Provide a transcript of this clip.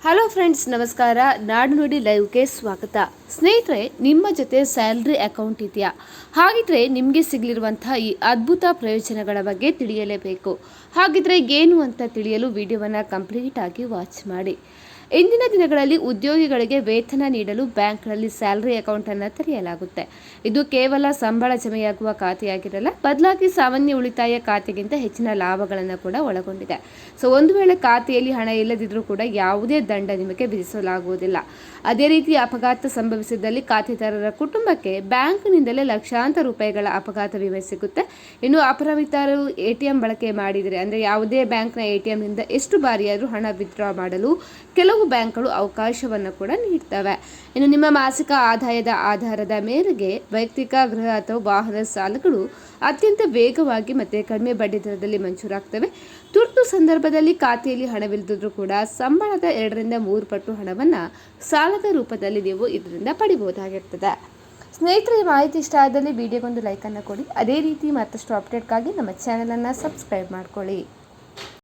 Hello friends, ನಮಸ್ಕಾರ. ನಾಡು ನುಡಿ ಲೈವ್ಗೆ ಸ್ವಾಗತ. ಸ್ನೇಹಿತರೆ, ನಿಮ್ಮ ಜೊತೆ ಸ್ಯಾಲ್ರಿ ಅಕೌಂಟ್ ಇದೆಯಾ? ಹಾಗಿದ್ರೆ ನಿಮಗೆ ಸಿಗಲಿರುವಂತಹ ಈ ಅದ್ಭುತ ಪ್ರಯೋಜನಗಳ ಬಗ್ಗೆ ತಿಳಿಯಲೇಬೇಕು. ಹಾಗಿದ್ರೆ ಏನು ಅಂತ ತಿಳಿಯಲು ವಿಡಿಯೋವನ್ನು ಕಂಪ್ಲೀಟ್ ಆಗಿ ವಾಚ್ ಮಾಡಿ. ಇಂದಿನ ದಿನಗಳಲ್ಲಿ ಉದ್ಯೋಗಿಗಳಿಗೆ ವೇತನ ನೀಡಲು ಬ್ಯಾಂಕ್ಗಳಲ್ಲಿ ಸ್ಯಾಲರಿ ಅಕೌಂಟ್ ಅನ್ನು ತೆರೆಯಲಾಗುತ್ತೆ. ಇದು ಕೇವಲ ಸಂಬಳ ಜಮೆಯಾಗುವ ಖಾತೆಯಾಗಿರಲ್ಲ, ಬದಲಾಗಿ ಸಾಮಾನ್ಯ ಉಳಿತಾಯ ಖಾತೆಗಿಂತ ಹೆಚ್ಚಿನ ಲಾಭಗಳನ್ನು ಕೂಡ ಒಳಗೊಂಡಿದೆ. ಒಂದು ವೇಳೆ ಖಾತೆಯಲ್ಲಿ ಹಣ ಇಲ್ಲದಿದ್ರೂ ಕೂಡ ಯಾವುದೇ ದಂಡ ನಿಮಗೆ ವಿಧಿಸಲಾಗುವುದಿಲ್ಲ. ಅದೇ ರೀತಿ ಅಪಘಾತ ಸಂಭವಿಸಿದಲ್ಲಿ ಖಾತೆದಾರರ ಕುಟುಂಬಕ್ಕೆ ಬ್ಯಾಂಕ್ನಿಂದಲೇ ಲಕ್ಷಾಂತರ ರೂಪಾಯಿಗಳ ಅಪಘಾತ ವಿಮೆ ಸಿಗುತ್ತೆ. ಇನ್ನು ಅಪರಿಮಿತರು ಎಟಿಎಂ ಬಳಕೆ ಮಾಡಿದರೆ, ಅಂದರೆ ಯಾವುದೇ ಬ್ಯಾಂಕ್ನ ಎಟಿಎಂನಿಂದ ಎಷ್ಟು ಬಾರಿಯಾದರೂ ಹಣ ವಿತ್ಡ್ರಾ ಮಾಡಲು ಕೆಲವು ಬ್ಯಾಂಕ್ಗಳು ಅವಕಾಶವನ್ನು ಕೂಡ ನೀಡ್ತವೆ. ಇನ್ನು ನಿಮ್ಮ ಮಾಸಿಕ ಆದಾಯದ ಆಧಾರದ ಮೇರೆಗೆ ವೈಯಕ್ತಿಕ, ಗೃಹ ಅಥವಾ ವಾಹನ ಸಾಲಗಳು ಅತ್ಯಂತ ವೇಗವಾಗಿ ಮತ್ತು ಕಡಿಮೆ ಬಡ್ಡಿ ದರದಲ್ಲಿ ಮಂಜೂರಾಗ್ತವೆ. ತುರ್ತು ಸಂದರ್ಭದಲ್ಲಿ ಖಾತೆಯಲ್ಲಿ ಹಣವಿಲ್ಲದಿದ್ರೂ ಕೂಡ ಸಂಬಳದ 2ರಿಂದ 3 ಪಟ್ಟು ಹಣವನ್ನು ಸಾಲದ ರೂಪದಲ್ಲಿ ನೀವು ಇದರಿಂದ ಪಡಿಬಹುದಾಗಿರ್ತದೆ. ಸ್ನೇಹಿತರೆ, ಮಾಹಿತಿ ಇಷ್ಟ ಆದಲ್ಲಿ ವಿಡಿಯೋಗೊಂದು ಲೈಕನ್ನು ಕೊಡಿ. ಅದೇ ರೀತಿ ಮತ್ತಷ್ಟು ಅಪ್ಡೇಟ್ಗಾಗಿ ನಮ್ಮ ಚಾನಲನ್ನು ಸಬ್ಸ್ಕ್ರೈಬ್ ಮಾಡ್ಕೊಳ್ಳಿ.